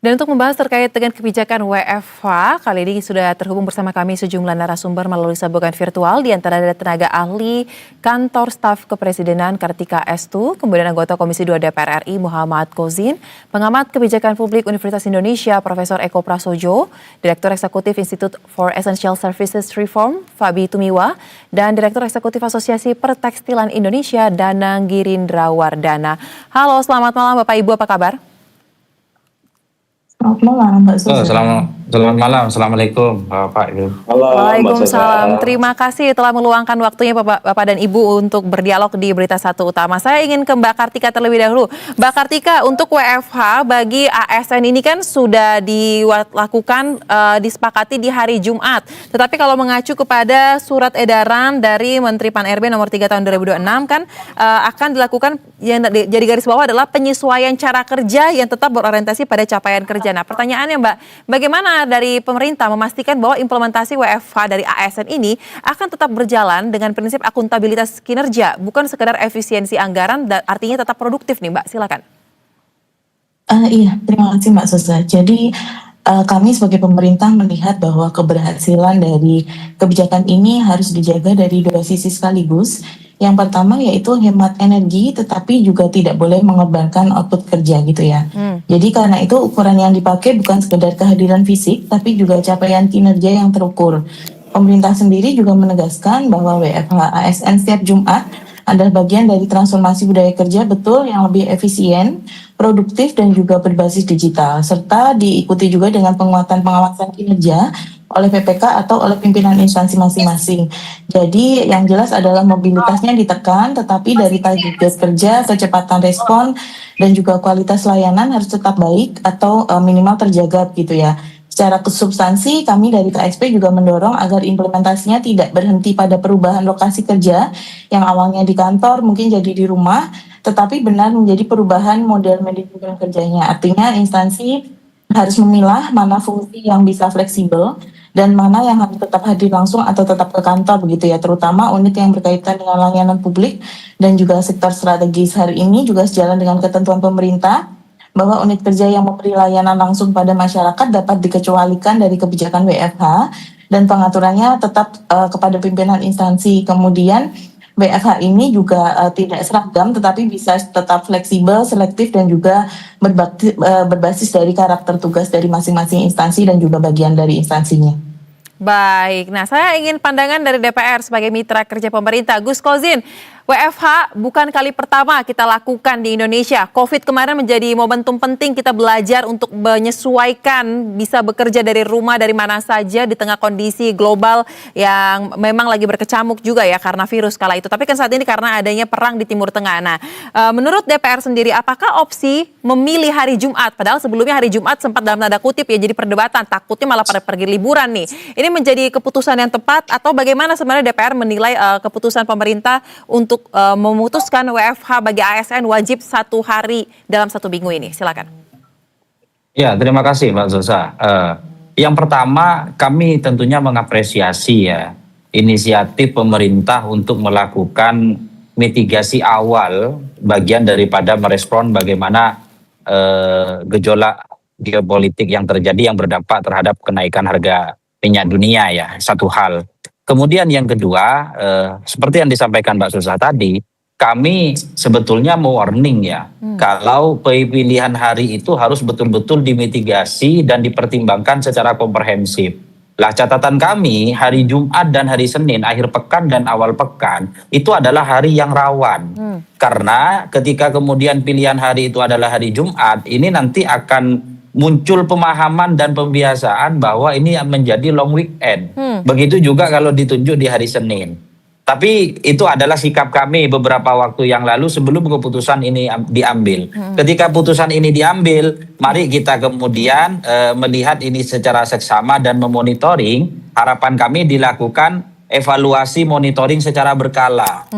Dan untuk membahas terkait dengan kebijakan WFH, kali ini sudah terhubung bersama kami sejumlah narasumber melalui sambungan virtual, di antara ada tenaga ahli Kantor Staf Kepresidenan Kartika Estu, kemudian anggota Komisi 2 DPR RI Muhammad Kozin, pengamat kebijakan publik Universitas Indonesia Profesor Eko Prasojo, Direktur Eksekutif Institute for Essential Services Reform Fabi Tumiwa, dan Direktur Eksekutif Asosiasi Pertekstilan Indonesia Danang Girindrawardana. Halo, selamat malam Bapak Ibu, apa kabar? Selamat malam, Mbak Susan. Selamat malam, Assalamualaikum Bapak Ibu. Waalaikumsalam. Terima kasih telah meluangkan waktunya Bapak dan Ibu untuk berdialog di Berita Satu Utama. Saya ingin ke Mbak Kartika terlebih dahulu. Mbak Kartika, untuk WFH bagi ASN ini kan sudah dilakukan, disepakati di hari Jumat. Tetapi kalau mengacu kepada surat edaran dari Menteri Pan-RB nomor 3 tahun 2026 kan akan dilakukan, yang jadi garis bawah adalah penyesuaian cara kerja yang tetap berorientasi pada capaian kerja. Nah, pertanyaannya Mbak, bagaimana dari pemerintah memastikan bahwa implementasi WFH dari ASN ini akan tetap berjalan dengan prinsip akuntabilitas kinerja, bukan sekedar efisiensi anggaran, dan artinya tetap produktif nih Mbak, silakan. Iya, terima kasih Mbak Susa. Jadi kami sebagai pemerintah melihat bahwa keberhasilan dari kebijakan ini harus dijaga dari dua sisi sekaligus. Yang pertama yaitu hemat energi, tetapi juga tidak boleh mengorbankan output kerja gitu ya. Jadi karena itu ukuran yang dipakai bukan sekedar kehadiran fisik, tapi juga capaian kinerja yang terukur. Pemerintah sendiri juga menegaskan bahwa WFH ASN setiap Jumat adalah bagian dari transformasi budaya kerja betul yang lebih efisien, produktif, dan juga berbasis digital, serta diikuti juga dengan penguatan pengawasan kinerja oleh PPK atau oleh pimpinan instansi masing-masing. Jadi yang jelas adalah mobilitasnya ditekan, tetapi dari target kerja, kecepatan respon, dan juga kualitas layanan harus tetap baik atau minimal terjaga gitu ya. Secara substansi, kami dari KSP juga mendorong agar implementasinya tidak berhenti pada perubahan lokasi kerja yang awalnya di kantor mungkin jadi di rumah, tetapi benar menjadi perubahan model manajemen kerjanya. Artinya instansi harus memilah mana fungsi yang bisa fleksibel dan mana yang harus tetap hadir langsung atau tetap ke kantor begitu ya, terutama unit yang berkaitan dengan layanan publik dan juga sektor strategis. Hari ini juga sejalan dengan ketentuan pemerintah bahwa unit kerja yang memberi layanan langsung pada masyarakat dapat dikecualikan dari kebijakan WFH dan pengaturannya tetap kepada pimpinan instansi. Kemudian WFH ini juga tidak seragam, tetapi bisa tetap fleksibel, selektif, dan juga berbasis dari karakter tugas dari masing-masing instansi dan juga bagian dari instansinya. Baik, nah saya ingin pandangan dari DPR sebagai mitra kerja pemerintah. Gus Kozin, WFH bukan kali pertama kita lakukan di Indonesia. COVID kemarin menjadi momentum penting kita belajar untuk menyesuaikan, bisa bekerja dari rumah dari mana saja di tengah kondisi global yang memang lagi berkecamuk juga ya karena virus kala itu. Tapi kan saat ini karena adanya perang di Timur Tengah. Nah, menurut DPR sendiri, apakah opsi memilih hari Jumat, padahal sebelumnya hari Jumat sempat dalam tanda kutip ya jadi perdebatan, takutnya malah pada pergi liburan nih. Ini menjadi keputusan yang tepat atau bagaimana sebenarnya DPR menilai keputusan pemerintah untuk memutuskan WFH bagi ASN wajib 1 hari dalam 1 minggu ini? Silakan. Ya, terima kasih Mbak Zosa. Yang pertama, kami tentunya mengapresiasi ya inisiatif pemerintah untuk melakukan mitigasi awal bagian daripada merespon bagaimana gejolak geopolitik yang terjadi yang berdampak terhadap kenaikan harga minyak dunia ya, satu hal. Kemudian yang kedua, seperti yang disampaikan Mbak Susah tadi, kami sebetulnya mau warning ya, kalau pilihan hari itu harus betul-betul dimitigasi dan dipertimbangkan secara komprehensif. Lah catatan kami, hari Jumat dan hari Senin, akhir pekan dan awal pekan, itu adalah hari yang rawan. Karena ketika kemudian pilihan hari itu adalah hari Jumat, ini nanti akan muncul pemahaman dan pembiasaan bahwa ini menjadi long weekend. Begitu juga kalau ditunjuk di hari Senin. Tapi itu adalah sikap kami beberapa waktu yang lalu sebelum keputusan ini diambil. Ketika putusan ini diambil, mari kita kemudian melihat ini secara seksama dan memonitoring. Harapan kami dilakukan evaluasi monitoring secara berkala.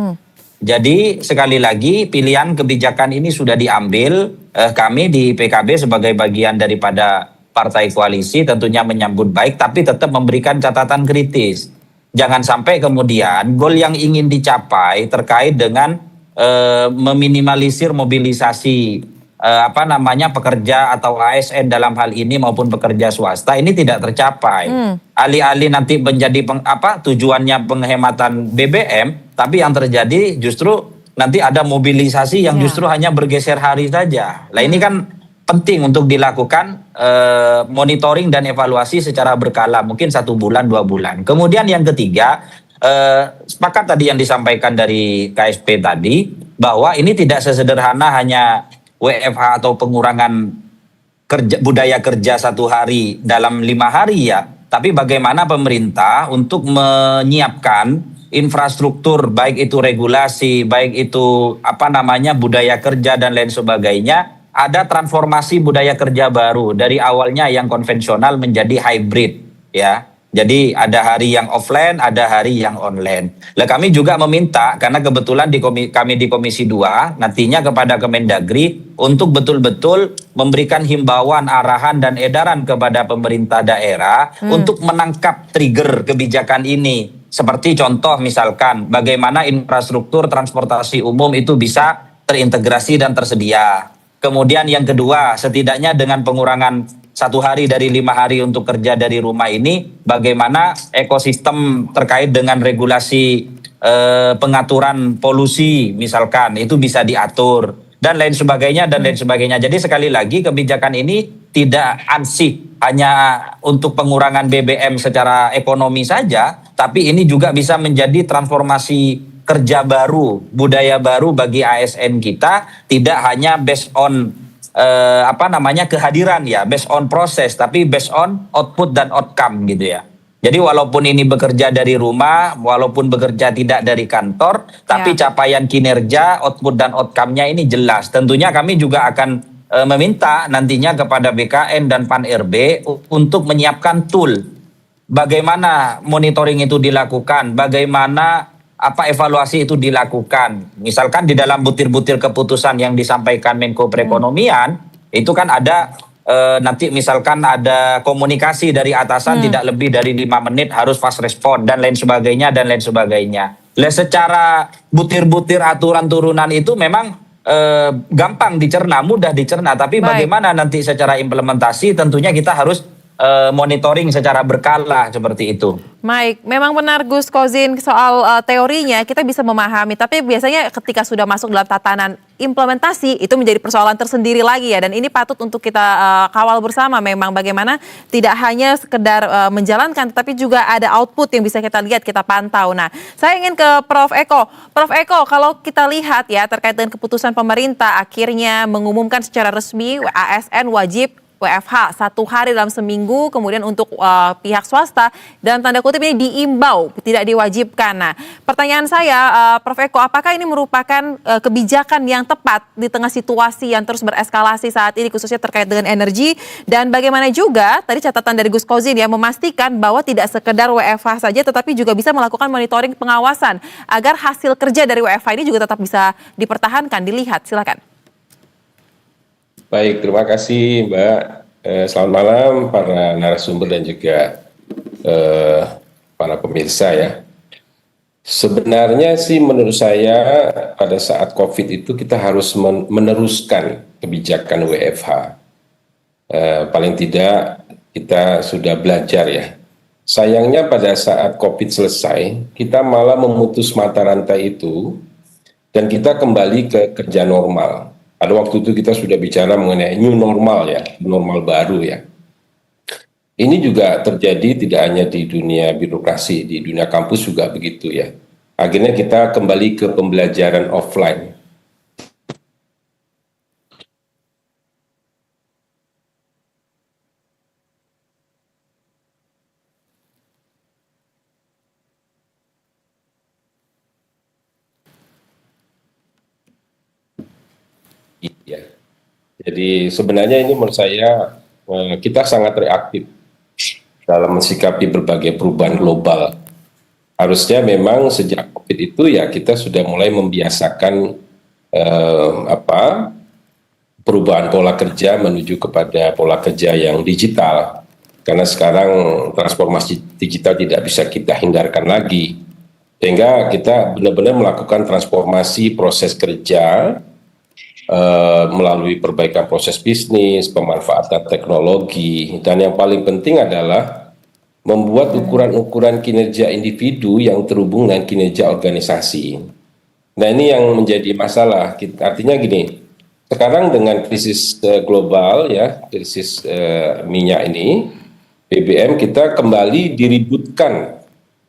Jadi sekali lagi pilihan kebijakan ini sudah diambil, kami di PKB sebagai bagian daripada partai koalisi tentunya menyambut baik, tapi tetap memberikan catatan kritis. Jangan sampai kemudian goal yang ingin dicapai terkait dengan meminimalisir mobilisasi apa namanya pekerja atau ASN dalam hal ini maupun pekerja swasta ini tidak tercapai. Alih-alih nanti menjadi tujuannya penghematan BBM, tapi yang terjadi justru nanti ada mobilisasi yang justru hanya bergeser hari saja. Nah ini kan penting untuk dilakukan monitoring dan evaluasi secara berkala, mungkin 1 bulan 2 bulan. Kemudian yang ketiga, sepakat tadi yang disampaikan dari KSP tadi bahwa ini tidak sesederhana hanya WFH atau pengurangan budaya kerja 1 hari dalam 5 hari ya, tapi bagaimana pemerintah untuk menyiapkan infrastruktur, baik itu regulasi, baik itu budaya kerja dan lain sebagainya, ada transformasi budaya kerja baru dari awalnya yang konvensional menjadi hybrid ya. Jadi ada hari yang offline, ada hari yang online. Lah kami juga meminta, karena kebetulan kami di Komisi 2 nantinya kepada Kemendagri untuk betul-betul memberikan himbauan, arahan dan edaran kepada pemerintah daerah untuk menangkap trigger kebijakan ini. Seperti contoh misalkan bagaimana infrastruktur transportasi umum itu bisa terintegrasi dan tersedia. Kemudian yang kedua, setidaknya dengan pengurangan 1 hari dari 5 hari untuk kerja dari rumah ini, bagaimana ekosistem terkait dengan regulasi pengaturan polusi misalkan itu bisa diatur dan lain sebagainya dan lain sebagainya. Jadi sekali lagi kebijakan ini tidak ansih hanya untuk pengurangan BBM secara ekonomi saja, tapi ini juga bisa menjadi transformasi kerja baru, budaya baru bagi ASN kita, tidak hanya based on kehadiran ya, based on proses, tapi based on output dan outcome gitu ya. Jadi walaupun ini bekerja dari rumah, walaupun bekerja tidak dari kantor, tapi capaian kinerja, output dan outcome-nya ini jelas. Tentunya kami juga akan meminta nantinya kepada BKN dan Pan-RB untuk menyiapkan tool. Bagaimana monitoring itu dilakukan, bagaimana evaluasi itu dilakukan. Misalkan di dalam butir-butir keputusan yang disampaikan Menko Perekonomian, itu kan ada nanti misalkan ada komunikasi dari atasan tidak lebih dari 5 menit harus fast respon dan lain sebagainya dan lain sebagainya. Secara butir-butir aturan turunan itu memang gampang dicerna, mudah dicerna, tapi bagaimana nanti secara implementasi tentunya kita harus monitoring secara berkala seperti itu. Baik, memang benar Gus Kozin soal teorinya kita bisa memahami, tapi biasanya ketika sudah masuk dalam tatanan implementasi itu menjadi persoalan tersendiri lagi ya, dan ini patut untuk kita kawal bersama memang bagaimana tidak hanya sekedar menjalankan, tapi juga ada output yang bisa kita lihat, kita pantau. Nah, saya ingin ke Prof. Eko. Prof. Eko, kalau kita lihat ya terkait dengan keputusan pemerintah akhirnya mengumumkan secara resmi ASN wajib WFH 1 hari dalam seminggu, kemudian untuk pihak swasta dalam tanda kutip ini diimbau, tidak diwajibkan. Nah, pertanyaan saya Prof. Eko, apakah ini merupakan kebijakan yang tepat di tengah situasi yang terus bereskalasi saat ini khususnya terkait dengan energi, dan bagaimana juga tadi catatan dari Gus Kozin ya memastikan bahwa tidak sekedar WFH saja tetapi juga bisa melakukan monitoring pengawasan agar hasil kerja dari WFH ini juga tetap bisa dipertahankan, dilihat. Silakan. Baik, terima kasih Mbak. Selamat malam para narasumber dan juga para pemirsa ya. Sebenarnya sih menurut saya pada saat COVID itu kita harus meneruskan kebijakan WFH. Paling tidak kita sudah belajar ya. Sayangnya pada saat COVID selesai, kita malah memutus mata rantai itu dan kita kembali ke kerja normal. Pada waktu itu kita sudah bicara mengenai new normal ya, normal baru ya. Ini juga terjadi tidak hanya di dunia birokrasi, di dunia kampus juga begitu ya. Akhirnya kita kembali ke pembelajaran offline. Iya. Jadi sebenarnya ini menurut saya kita sangat reaktif dalam mensikapi berbagai perubahan global. Harusnya memang sejak COVID itu ya kita sudah mulai membiasakan perubahan pola kerja menuju kepada pola kerja yang digital. Karena sekarang transformasi digital tidak bisa kita hindarkan lagi. Sehingga kita benar-benar melakukan transformasi proses kerja melalui perbaikan proses bisnis, pemanfaatan teknologi, dan yang paling penting adalah membuat ukuran-ukuran kinerja individu yang terhubung dengan kinerja organisasi. Nah, ini yang menjadi masalah. Artinya gini, sekarang dengan krisis global ya, krisis minyak ini, BBM kita kembali diributkan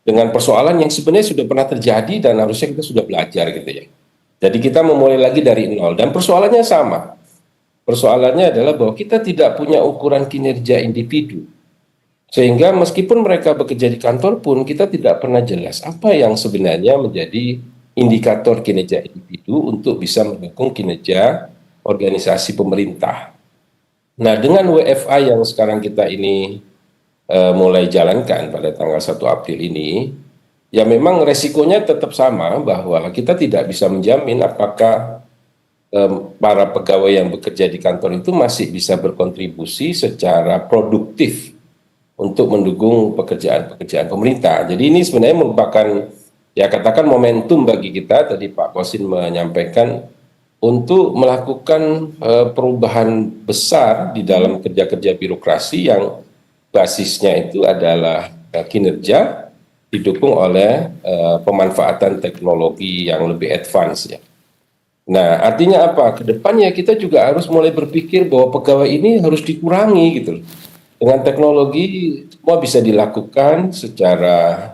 dengan persoalan yang sebenarnya sudah pernah terjadi dan harusnya kita sudah belajar gitu ya. Jadi kita memulai lagi dari nol dan persoalannya sama. Persoalannya adalah bahwa kita tidak punya ukuran kinerja individu. Sehingga meskipun mereka bekerja di kantor pun kita tidak pernah jelas apa yang sebenarnya menjadi indikator kinerja individu untuk bisa mendukung kinerja organisasi pemerintah. Nah, dengan WFA yang sekarang kita ini mulai jalankan pada tanggal 1 April ini, ya memang resikonya tetap sama bahwa kita tidak bisa menjamin apakah para pegawai yang bekerja di kantor itu masih bisa berkontribusi secara produktif untuk mendukung pekerjaan-pekerjaan pemerintah. Jadi ini sebenarnya merupakan ya katakan momentum bagi kita, tadi Pak Kosin menyampaikan, untuk melakukan perubahan besar di dalam kerja-kerja birokrasi yang basisnya itu adalah kinerja didukung oleh pemanfaatan teknologi yang lebih advance ya. Nah, artinya apa? Kedepannya kita juga harus mulai berpikir bahwa pegawai ini harus dikurangi gitu loh. Dengan teknologi semua bisa dilakukan secara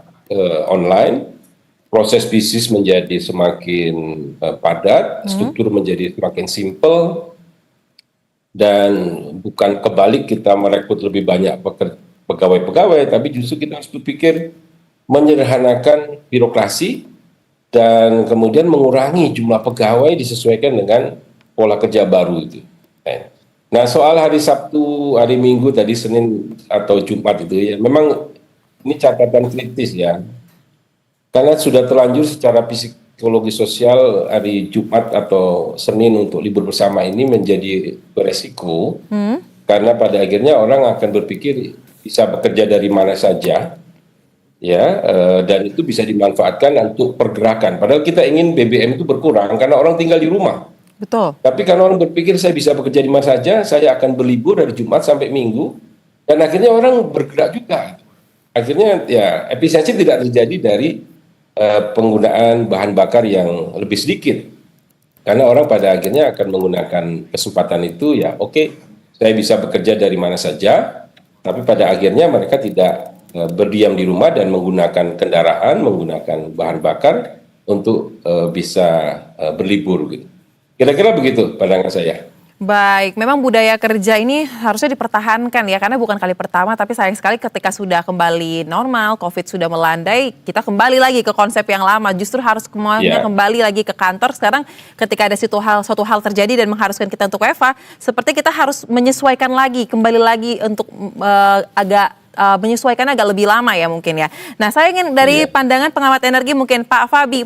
online, proses bisnis menjadi semakin padat, struktur menjadi semakin simple, dan bukan kebalik kita merekrut lebih banyak pegawai-pegawai, tapi justru kita harus berpikir menyederhanakan birokrasi dan kemudian mengurangi jumlah pegawai disesuaikan dengan pola kerja baru itu. Nah, soal hari Sabtu, hari Minggu tadi, Senin atau Jumat itu ya, memang ini catatan kritis ya. Karena sudah terlanjur secara psikologi sosial hari Jumat atau Senin untuk libur bersama ini menjadi beresiko. Karena pada akhirnya orang akan berpikir bisa bekerja dari mana saja, ya, dan itu bisa dimanfaatkan untuk pergerakan. Padahal kita ingin BBM itu berkurang karena orang tinggal di rumah. Betul. Tapi karena orang berpikir saya bisa bekerja di mana saja, saya akan berlibur dari Jumat sampai Minggu, dan akhirnya orang bergerak juga. Akhirnya ya efisiensi tidak terjadi dari penggunaan bahan bakar yang lebih sedikit. Karena orang pada akhirnya akan menggunakan kesempatan itu ya oke, saya bisa bekerja dari mana saja, tapi pada akhirnya mereka tidak berdiam di rumah dan menggunakan kendaraan, menggunakan bahan bakar untuk bisa berlibur gitu. Kira-kira begitu pandangan saya. Baik, memang budaya kerja ini harusnya dipertahankan ya, karena bukan kali pertama, tapi sayang sekali ketika sudah kembali normal, COVID sudah melandai, kita kembali lagi ke konsep yang lama, justru harus semuanya kembali lagi ke kantor. Sekarang ketika ada suatu hal terjadi dan mengharuskan kita untuk WFH, seperti kita harus menyesuaikan lagi, kembali lagi untuk menyesuaikan agak lebih lama ya mungkin ya. Nah, saya ingin dari pandangan pengamat energi mungkin Pak Fabi,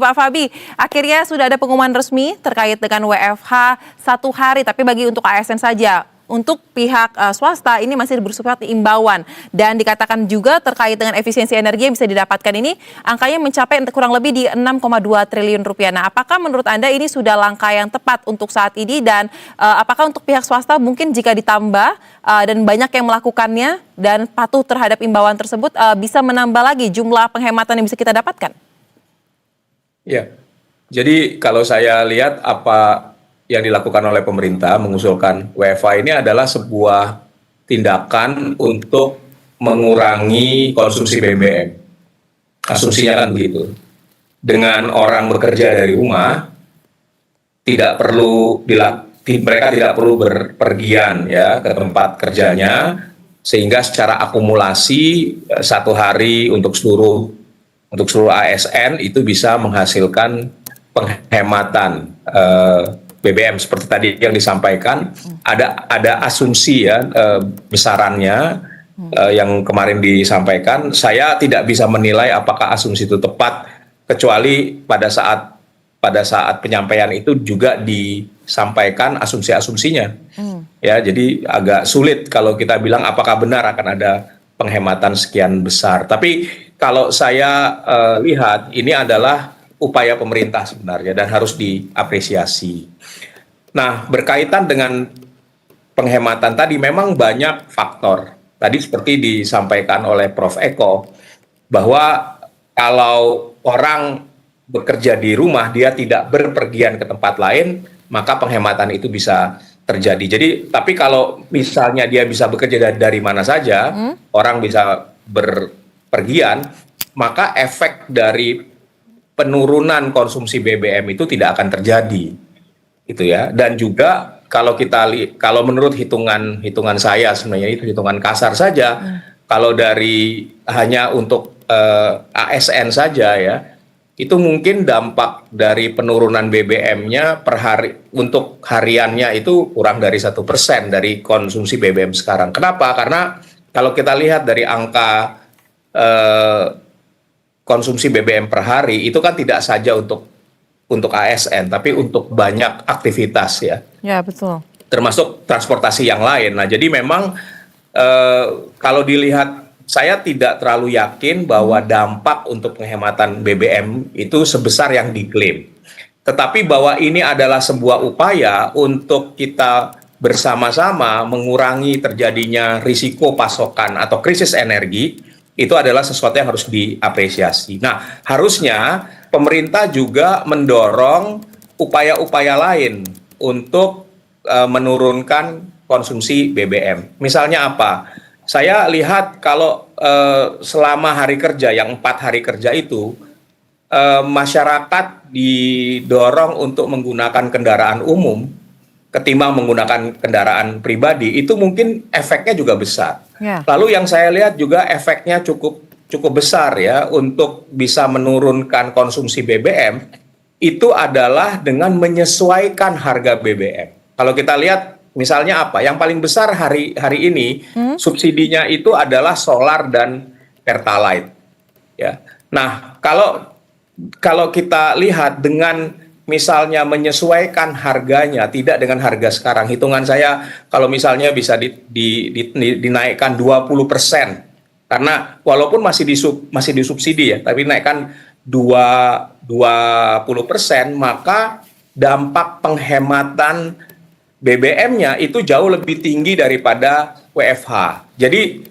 akhirnya sudah ada pengumuman resmi terkait dengan WFH 1 hari, tapi bagi untuk ASN saja. Untuk pihak swasta ini masih bersifat imbauan, dan dikatakan juga terkait dengan efisiensi energi yang bisa didapatkan ini angkanya mencapai kurang lebih di 6,2 triliun rupiah. Nah, apakah menurut Anda ini sudah langkah yang tepat untuk saat ini, dan apakah untuk pihak swasta mungkin jika ditambah dan banyak yang melakukannya dan patuh terhadap imbauan tersebut bisa menambah lagi jumlah penghematan yang bisa kita dapatkan? Ya, jadi kalau saya lihat apa yang dilakukan oleh pemerintah mengusulkan WFH ini adalah sebuah tindakan untuk mengurangi konsumsi BBM. Asumsinya kan begitu. Dengan orang bekerja dari rumah, mereka tidak perlu berpergian ya ke tempat kerjanya, sehingga secara akumulasi 1 hari untuk seluruh ASN itu bisa menghasilkan penghematan BBM seperti tadi yang disampaikan. Ada asumsi ya besarannya yang kemarin disampaikan. Saya tidak bisa menilai apakah asumsi itu tepat, kecuali pada saat penyampaian itu juga disampaikan asumsi-asumsinya. Ya, jadi agak sulit kalau kita bilang apakah benar akan ada penghematan sekian besar. Tapi kalau saya lihat ini adalah upaya pemerintah sebenarnya dan harus diapresiasi. Nah, berkaitan dengan penghematan tadi memang banyak faktor. Tadi seperti disampaikan oleh Prof. Eko, bahwa kalau orang bekerja di rumah, dia tidak berpergian ke tempat lain, maka penghematan itu bisa terjadi. Jadi, tapi kalau misalnya dia bisa bekerja dari mana saja, orang bisa berpergian, maka efek dari penurunan konsumsi BBM itu tidak akan terjadi, gitu ya. Dan juga kalau menurut hitungan saya, sebenarnya itu hitungan kasar saja, kalau dari hanya untuk ASN saja ya, itu mungkin dampak dari penurunan BBM-nya per hari untuk hariannya itu kurang dari 1% dari konsumsi BBM sekarang. Kenapa? Karena kalau kita lihat dari angka konsumsi BBM per hari itu kan tidak saja untuk ASN, tapi untuk banyak aktivitas ya. Ya, betul. Termasuk transportasi yang lain. Nah, jadi memang kalau dilihat, saya tidak terlalu yakin bahwa dampak untuk penghematan BBM itu sebesar yang diklaim. Tetapi bahwa ini adalah sebuah upaya untuk kita bersama-sama mengurangi terjadinya risiko pasokan atau krisis energi, itu adalah sesuatu yang harus diapresiasi. Nah, harusnya pemerintah juga mendorong upaya-upaya lain untuk menurunkan konsumsi BBM. Misalnya apa? Saya lihat kalau selama hari kerja, yang 4 hari kerja itu, masyarakat didorong untuk menggunakan kendaraan umum ketimbang menggunakan kendaraan pribadi, itu mungkin efeknya juga besar. Ya. Lalu yang saya lihat juga efeknya cukup besar ya untuk bisa menurunkan konsumsi BBM, itu adalah dengan menyesuaikan harga BBM. Kalau kita lihat misalnya apa? Yang paling besar hari ini subsidinya itu adalah solar dan pertalite. Ya. Nah, kalau kita lihat dengan misalnya menyesuaikan harganya, tidak dengan harga sekarang. Hitungan saya kalau misalnya bisa dinaikkan 20%. Karena walaupun masih disubsidi ya, tapi naikkan 20%, maka dampak penghematan BBM-nya itu jauh lebih tinggi daripada WFH. Jadi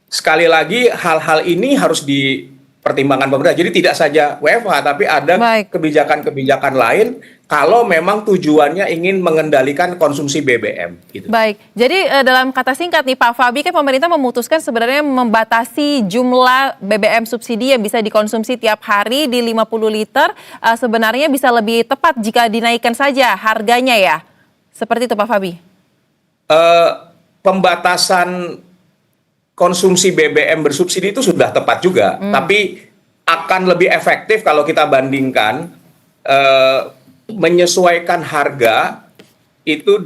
sekali lagi hal-hal ini harus dipertimbangkan pemerintah. Jadi tidak saja WFH, tapi ada kebijakan-kebijakan lain kalau memang tujuannya ingin mengendalikan konsumsi BBM. Gitu. Baik, jadi dalam kata singkat nih Pak Fabi, kan pemerintah memutuskan sebenarnya membatasi jumlah BBM subsidi yang bisa dikonsumsi tiap hari di 50 liter. Sebenarnya bisa lebih tepat jika dinaikkan saja harganya ya. Seperti itu Pak Fabi. Pembatasan konsumsi BBM bersubsidi itu sudah tepat juga, tapi akan lebih efektif kalau kita bandingkan menyesuaikan harga itu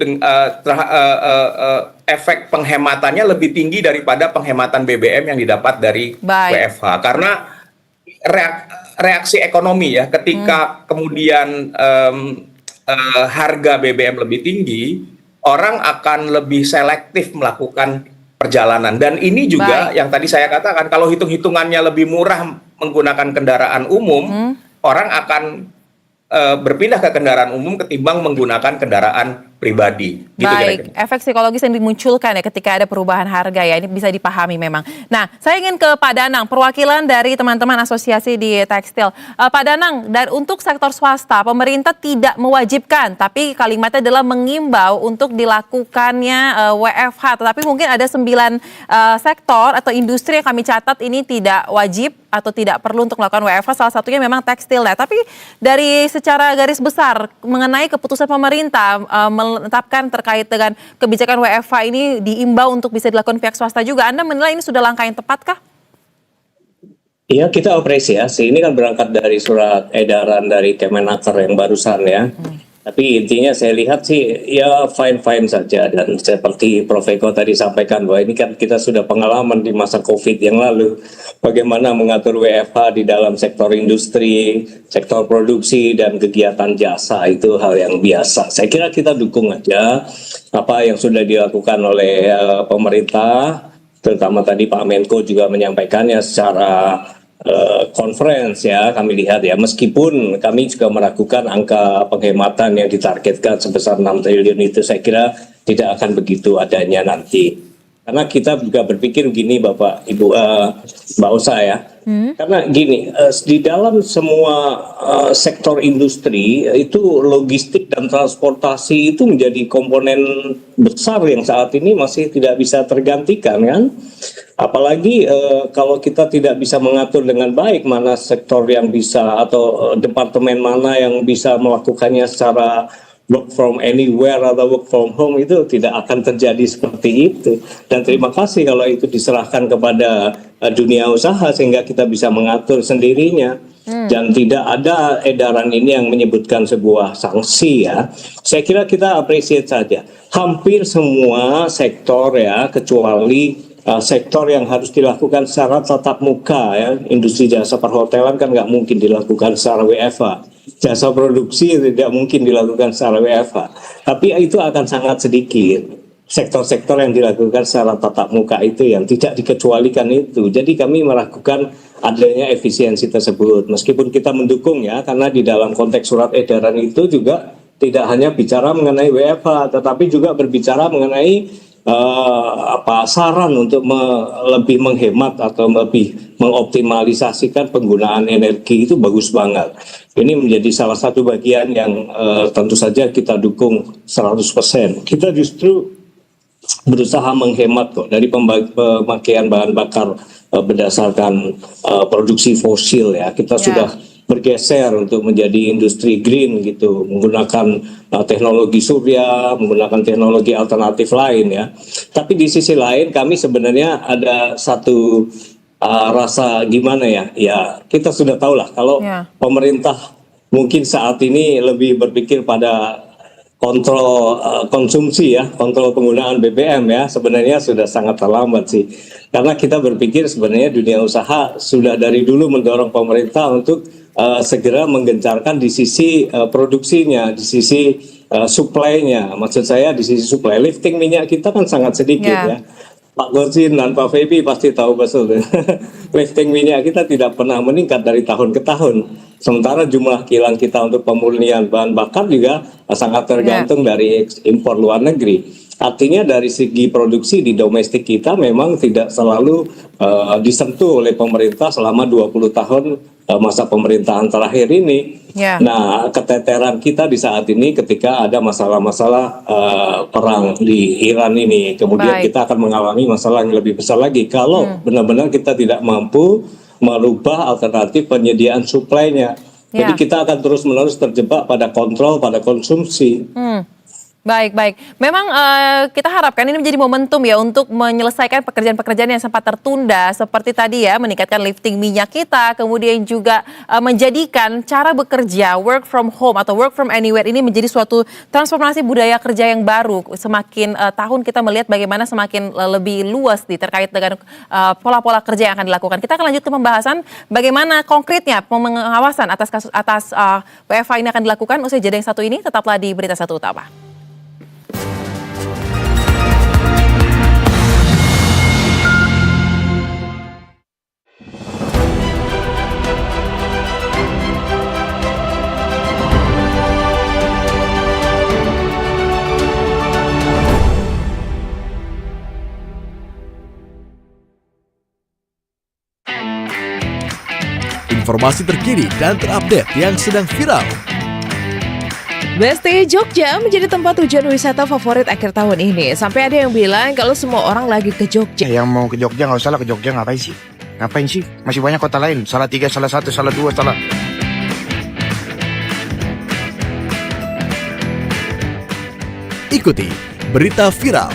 efek penghematannya lebih tinggi daripada penghematan BBM yang didapat dari WFH, karena reaksi ekonomi ya ketika kemudian harga BBM lebih tinggi, orang akan lebih selektif melakukan perjalanan. Dan ini juga yang tadi saya katakan, kalau hitung-hitungannya lebih murah menggunakan kendaraan umum, orang akan berpindah ke kendaraan umum ketimbang menggunakan kendaraan pribadi. Gitu baik, kira-kira. Efek psikologis yang dimunculkan ya ketika ada perubahan harga ya, ini bisa dipahami memang. Nah, saya ingin ke Pak Danang, perwakilan dari teman-teman asosiasi di tekstil. Pak Danang, untuk sektor swasta, pemerintah tidak mewajibkan, tapi kalimatnya adalah mengimbau untuk dilakukannya WFH. Tetapi mungkin ada 9 sektor atau industri yang kami catat ini tidak wajib atau tidak perlu untuk melakukan WFH, salah satunya memang tekstil. Nah, tapi dari secara garis besar mengenai keputusan pemerintah menetapkan terkait dengan kebijakan WFH ini diimbau untuk bisa dilakukan pihak swasta juga, Anda menilai ini sudah langkah yang tepat kah? Iya, kita apresiasi. Ini kan berangkat dari surat edaran dari Kemenaker yang barusan ya. Tapi intinya saya lihat sih ya fine-fine saja, dan seperti Prof. Eko tadi sampaikan bahwa ini kan kita sudah pengalaman di masa COVID yang lalu bagaimana mengatur WFH di dalam sektor industri, sektor produksi dan kegiatan jasa, itu hal yang biasa. Saya kira kita dukung aja apa yang sudah dilakukan oleh pemerintah, terutama tadi Pak Menko juga menyampaikannya secara conference ya, kami lihat ya, meskipun kami juga meragukan angka penghematan yang ditargetkan sebesar 6 triliun itu, saya kira tidak akan begitu adanya nanti. Karena kita juga berpikir begini Bapak, Ibu, Mbak Osa ya. Karena gini, di dalam semua sektor industri itu logistik dan transportasi itu menjadi komponen besar yang saat ini masih tidak bisa tergantikan kan. Apalagi kalau kita tidak bisa mengatur dengan baik mana sektor yang bisa atau departemen mana yang bisa melakukannya secara work from anywhere atau work from home, itu tidak akan terjadi seperti itu. Dan terima kasih kalau itu diserahkan kepada dunia usaha sehingga kita bisa mengatur sendirinya. Dan tidak ada edaran ini yang menyebutkan sebuah sanksi ya. Saya kira kita appreciate saja. Hampir semua sektor ya, kecuali sektor yang harus dilakukan secara tatap muka ya. Industri jasa perhotelan kan nggak mungkin dilakukan secara WFH. Jasa produksi tidak mungkin dilakukan secara WFH. Tapi itu akan sangat sedikit. Sektor-sektor yang dilakukan secara tatap muka itu yang tidak dikecualikan itu. Jadi kami meragukan adanya efisiensi tersebut. Meskipun kita mendukung ya, karena di dalam konteks surat edaran itu juga tidak hanya bicara mengenai WFH, tetapi juga berbicara mengenai saran untuk lebih menghemat atau lebih mengoptimalisasikan penggunaan energi, itu bagus banget. Ini menjadi salah satu bagian yang tentu saja kita dukung 100%. Kita justru berusaha menghemat kok dari pemakaian bahan bakar berdasarkan produksi fosil ya. Kita sudah bergeser untuk menjadi industri green gitu, menggunakan teknologi surya, menggunakan teknologi alternatif lain ya. Tapi di sisi lain kami sebenarnya ada satu rasa gimana ya, ya kita sudah tahu lah kalau pemerintah mungkin saat ini lebih berpikir pada kontrol konsumsi ya, kontrol penggunaan BBM ya, sebenarnya sudah sangat terlambat sih. Karena kita berpikir sebenarnya dunia usaha sudah dari dulu mendorong pemerintah untuk segera menggencarkan di sisi produksinya, di sisi supply-nya. Maksud saya di sisi supply, lifting minyak kita kan sangat sedikit ya. Pak Gorsin dan Pak Febi pasti tahu betul. Lifting minyak kita tidak pernah meningkat dari tahun ke tahun. Sementara jumlah kilang kita untuk pemurnian bahan bakar juga sangat tergantung dari impor luar negeri. Artinya dari segi produksi di domestik kita memang tidak selalu disentuh oleh pemerintah selama 20 tahun masa pemerintahan terakhir ini. Nah, keteteran kita di saat ini ketika ada masalah-masalah perang di Iran ini. Kemudian kita akan mengalami masalah yang lebih besar lagi kalau benar-benar kita tidak mampu merubah alternatif penyediaan suplainya. Jadi kita akan terus-menerus terjebak pada kontrol, pada konsumsi. Baik. Memang kita harapkan ini menjadi momentum ya untuk menyelesaikan pekerjaan-pekerjaan yang sempat tertunda seperti tadi ya, meningkatkan lifting minyak kita, kemudian juga menjadikan cara bekerja work from home atau work from anywhere ini menjadi suatu transformasi budaya kerja yang baru. Semakin tahun kita melihat bagaimana semakin lebih luas terkait dengan pola-pola kerja yang akan dilakukan. Kita akan lanjut ke pembahasan bagaimana konkretnya pengawasan atas WFH ini akan dilakukan usai jeda yang satu ini. Tetaplah di Berita Satu Utama. Informasi terkini dan terupdate yang sedang viral. Besti Jogja menjadi tempat tujuan wisata favorit akhir tahun ini. Sampai ada yang bilang kalau semua orang lagi ke Jogja. Yang mau ke Jogja nggak usah lah, ke Jogja ngapain sih? Ngapain sih? Masih banyak kota lain. Salah 3, salah 1, salah 2, salah. Ikuti berita viral.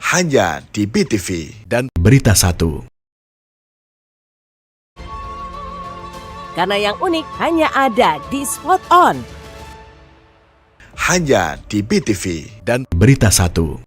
Hanya di BTV dan Berita Satu. Karena yang unik hanya ada di Spot On. Hanya di BTV dan Berita Satu.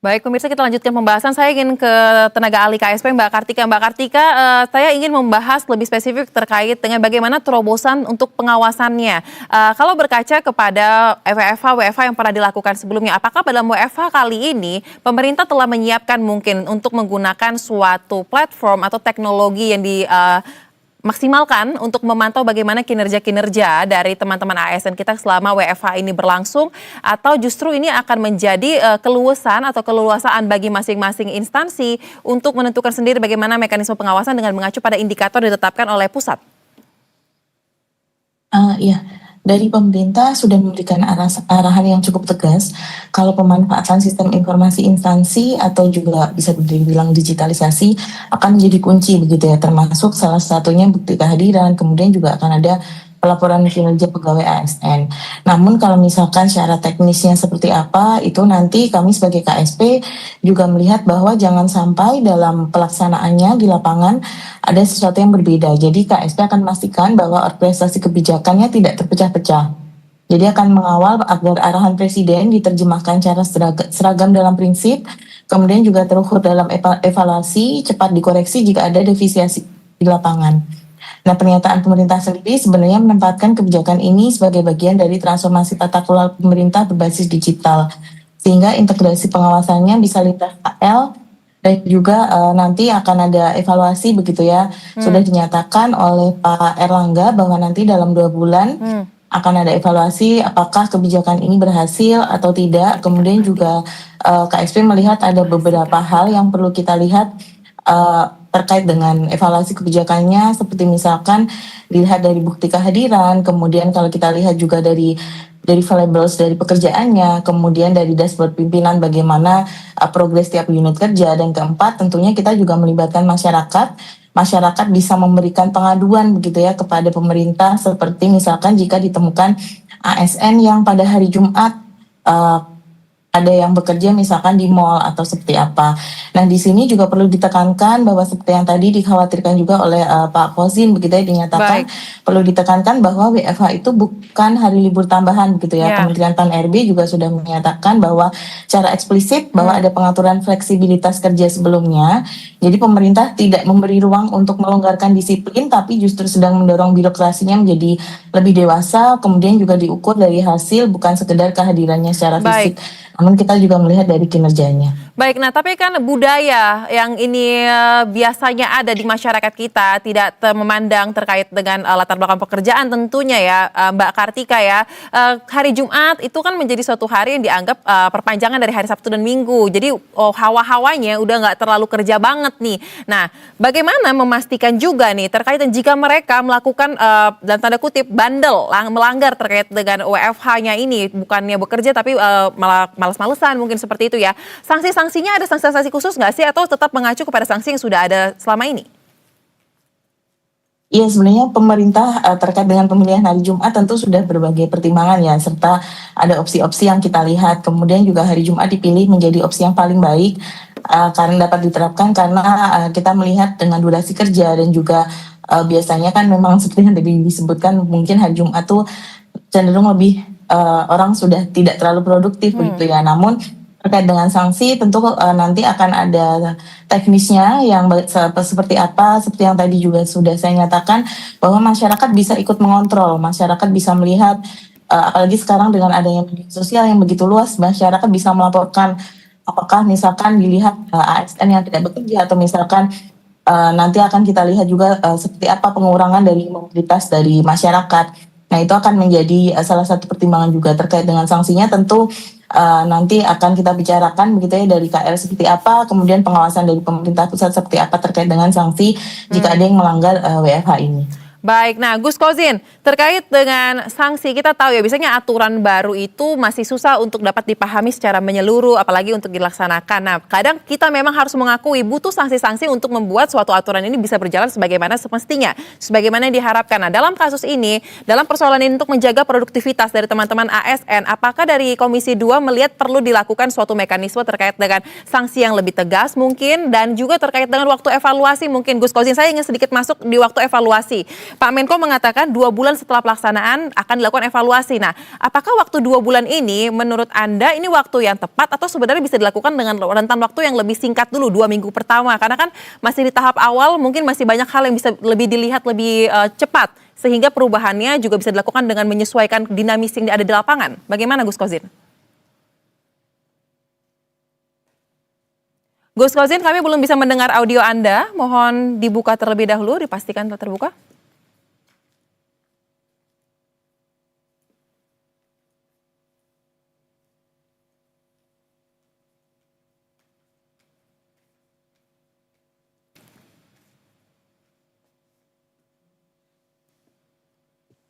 Baik, pemirsa, kita lanjutkan pembahasan. Saya ingin ke tenaga ahli KSP Mbak Kartika. Mbak Kartika, saya ingin membahas lebih spesifik terkait dengan bagaimana terobosan untuk pengawasannya. Kalau berkaca kepada WFH yang pernah dilakukan sebelumnya, apakah dalam WFH kali ini pemerintah telah menyiapkan mungkin untuk menggunakan suatu platform atau teknologi yang maksimalkan untuk memantau bagaimana kinerja-kinerja dari teman-teman ASN kita selama WFH ini berlangsung, atau justru ini akan menjadi keluasan atau keleluasaan bagi masing-masing instansi untuk menentukan sendiri bagaimana mekanisme pengawasan dengan mengacu pada indikator ditetapkan oleh pusat? Iya, dari pemerintah sudah memberikan arahan yang cukup tegas kalau pemanfaatan sistem informasi instansi atau juga bisa dibilang digitalisasi akan menjadi kunci begitu ya, termasuk salah satunya bukti kehadiran, kemudian juga akan ada pelaporan kinerja pegawai ASN. Namun kalau misalkan secara teknisnya seperti apa, itu nanti kami sebagai KSP juga melihat bahwa jangan sampai dalam pelaksanaannya di lapangan ada sesuatu yang berbeda. Jadi KSP akan memastikan bahwa orkestrasi kebijakannya tidak terpecah-pecah. Jadi akan mengawal agar arahan Presiden diterjemahkan secara seragam dalam prinsip, kemudian juga terukur dalam evaluasi, cepat dikoreksi jika ada deviasi di lapangan. Nah, pernyataan pemerintah sendiri sebenarnya menempatkan kebijakan ini sebagai bagian dari transformasi tata kelola pemerintah berbasis digital, sehingga integrasi pengawasannya bisa lintas KL dan juga nanti akan ada evaluasi begitu ya. Sudah dinyatakan oleh Pak Erlangga bahwa nanti dalam 2 bulan akan ada evaluasi apakah kebijakan ini berhasil atau tidak. Kemudian juga KSP melihat ada beberapa hal yang perlu kita lihat terkait dengan evaluasi kebijakannya, seperti misalkan dilihat dari bukti kehadiran, kemudian kalau kita lihat juga dari deliverables dari pekerjaannya, kemudian dari dashboard pimpinan bagaimana progres tiap unit kerja, dan keempat tentunya kita juga melibatkan masyarakat bisa memberikan pengaduan begitu ya kepada pemerintah, seperti misalkan jika ditemukan ASN yang pada hari Jumat ada yang bekerja misalkan di mall atau seperti apa. Nah, di sini juga perlu ditekankan bahwa seperti yang tadi dikhawatirkan juga oleh Pak Kozin begitu ya, dinyatakan perlu ditekankan bahwa WFH itu bukan hari libur tambahan begitu ya. Kementerian PAN-RB juga sudah menyatakan bahwa secara eksplisit bahwa ada pengaturan fleksibilitas kerja sebelumnya. Jadi pemerintah tidak memberi ruang untuk melonggarkan disiplin, tapi justru sedang mendorong birokrasinya menjadi lebih dewasa, kemudian juga diukur dari hasil bukan sekedar kehadirannya secara fisik. Namun kita juga melihat dari kinerjanya. Baik, nah tapi kan budaya yang ini biasanya ada di masyarakat kita tidak memandang terkait dengan latar belakang pekerjaan tentunya ya, Mbak Kartika ya. Hari Jumat itu kan menjadi suatu hari yang dianggap perpanjangan dari hari Sabtu dan Minggu. Jadi hawa-hawanya udah nggak terlalu kerja banget nih. Nah, bagaimana memastikan juga nih terkait jika mereka melakukan dalam tanda kutip bandel, melanggar terkait dengan WFH-nya ini, bukannya bekerja tapi malah males-malesan mungkin seperti itu ya. Sanksinya ada sanksi khusus nggak sih atau tetap mengacu kepada sanksi yang sudah ada selama ini? Iya, sebenarnya pemerintah terkait dengan pemilihan hari Jumat tentu sudah berbagai pertimbangan ya, serta ada opsi-opsi yang kita lihat. Kemudian juga hari Jumat dipilih menjadi opsi yang paling baik karena dapat diterapkan karena kita melihat dengan durasi kerja dan juga biasanya kan memang seperti yang tadi disebutkan mungkin hari Jumat tuh cenderung lebih orang sudah tidak terlalu produktif begitu ya. Namun terkait dengan sanksi tentu nanti akan ada teknisnya yang seperti apa, seperti yang tadi juga sudah saya nyatakan bahwa masyarakat bisa ikut mengontrol, masyarakat bisa melihat apalagi sekarang dengan adanya media sosial yang begitu luas, masyarakat bisa melaporkan apakah misalkan dilihat ASN yang tidak bekerja atau misalkan nanti akan kita lihat juga seperti apa pengurangan dari mobilitas dari masyarakat. Nah, itu akan menjadi salah satu pertimbangan juga terkait dengan sanksinya. Tentu nanti akan kita bicarakan begitu ya dari KL seperti apa, kemudian pengawasan dari pemerintah pusat seperti apa terkait dengan sanksi jika ada yang melanggar WFH ini. Baik, nah Gus Kozin, terkait dengan sanksi kita tahu ya biasanya aturan baru itu masih susah untuk dapat dipahami secara menyeluruh apalagi untuk dilaksanakan. Nah kadang kita memang harus mengakui butuh sanksi-sanksi untuk membuat suatu aturan ini bisa berjalan sebagaimana semestinya, sebagaimana yang diharapkan. Nah dalam kasus ini, dalam persoalan ini untuk menjaga produktivitas dari teman-teman ASN, apakah dari Komisi 2 melihat perlu dilakukan suatu mekanisme terkait dengan sanksi yang lebih tegas mungkin dan juga terkait dengan waktu evaluasi mungkin Gus Kozin, saya ingin sedikit masuk di waktu evaluasi. Pak Menko mengatakan 2 bulan setelah pelaksanaan akan dilakukan evaluasi. Nah, apakah waktu 2 bulan ini menurut Anda ini waktu yang tepat atau sebenarnya bisa dilakukan dengan rentan waktu yang lebih singkat dulu 2 minggu pertama? Karena kan masih di tahap awal, mungkin masih banyak hal yang bisa lebih dilihat lebih cepat sehingga perubahannya juga bisa dilakukan dengan menyesuaikan dinamis yang ada di lapangan. Bagaimana Gus Kozin? Gus Kozin, kami belum bisa mendengar audio Anda. Mohon dibuka terlebih dahulu, dipastikan telah terbuka.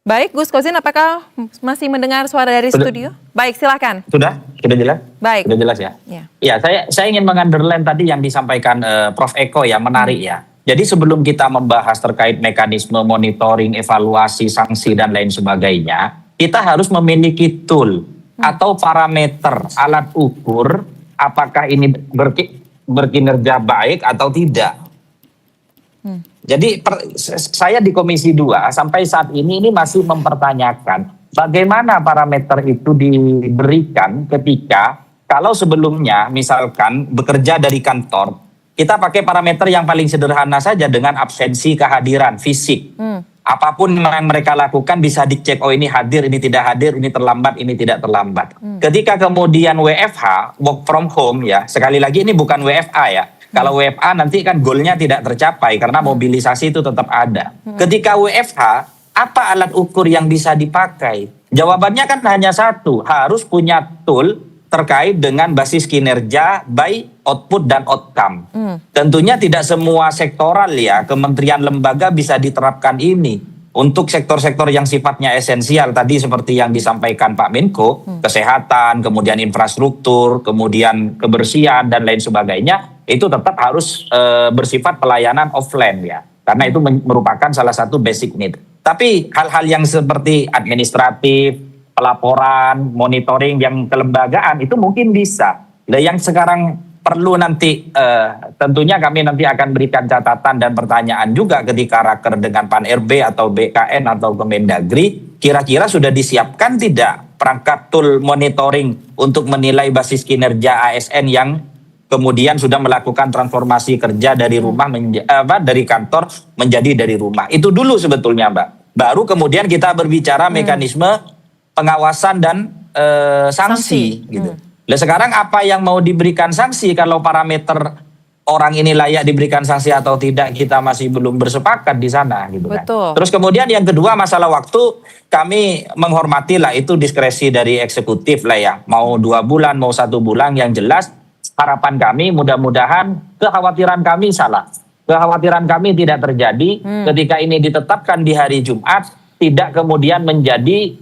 Baik, Gus Kozin, apakah masih mendengar suara dari studio? Baik, silakan. Sudah jelas? Baik. Sudah jelas ya? Ya. Ya, saya ingin mengunderline tadi yang disampaikan Prof. Eko ya, menarik ya. Jadi sebelum kita membahas terkait mekanisme monitoring, evaluasi, sanksi, dan lain sebagainya, kita harus memiliki tool atau parameter alat ukur apakah ini berkinerja baik atau tidak. Jadi saya di Komisi 2 sampai saat ini masih mempertanyakan bagaimana parameter itu diberikan ketika kalau sebelumnya misalkan bekerja dari kantor, kita pakai parameter yang paling sederhana saja dengan absensi kehadiran fisik. Apapun yang mereka lakukan bisa dicek, oh ini hadir, ini tidak hadir, ini terlambat, ini tidak terlambat. Ketika kemudian WFH, work from home ya, sekali lagi ini bukan WFA ya. Kalau WFA nanti kan goalnya tidak tercapai karena mobilisasi itu tetap ada. Ketika WFH, apa alat ukur yang bisa dipakai? Jawabannya kan hanya satu, harus punya tool terkait dengan basis kinerja by output dan outcome. Tentunya tidak semua sektoral ya, kementerian lembaga bisa diterapkan ini. Untuk sektor-sektor yang sifatnya esensial tadi seperti yang disampaikan Pak Menko, kesehatan, kemudian infrastruktur, kemudian kebersihan dan lain sebagainya, itu tetap harus bersifat pelayanan offline ya. Karena itu merupakan salah satu basic need. Tapi hal-hal yang seperti administratif, pelaporan, monitoring yang kelembagaan itu mungkin bisa. Nah, yang sekarang perlu nanti tentunya kami nanti akan berikan catatan dan pertanyaan juga ketika raker dengan Pan RB atau BKN atau Kemendagri, kira-kira sudah disiapkan tidak perangkat tool monitoring untuk menilai basis kinerja ASN yang kemudian sudah melakukan transformasi kerja dari rumah dari kantor menjadi dari rumah. Itu dulu sebetulnya, Mbak. Baru kemudian kita berbicara mekanisme pengawasan dan sanksi gitu. Nah, sekarang apa yang mau diberikan sanksi kalau parameter orang ini layak diberikan sanksi atau tidak kita masih belum bersepakat di sana gitu kan. Terus kemudian yang kedua masalah waktu, kami menghormati lah itu diskresi dari eksekutif lah ya. Mau 2 bulan, mau 1 bulan, yang jelas harapan kami mudah-mudahan kekhawatiran kami salah. Kekhawatiran kami tidak terjadi ketika ini ditetapkan di hari Jumat, tidak kemudian menjadi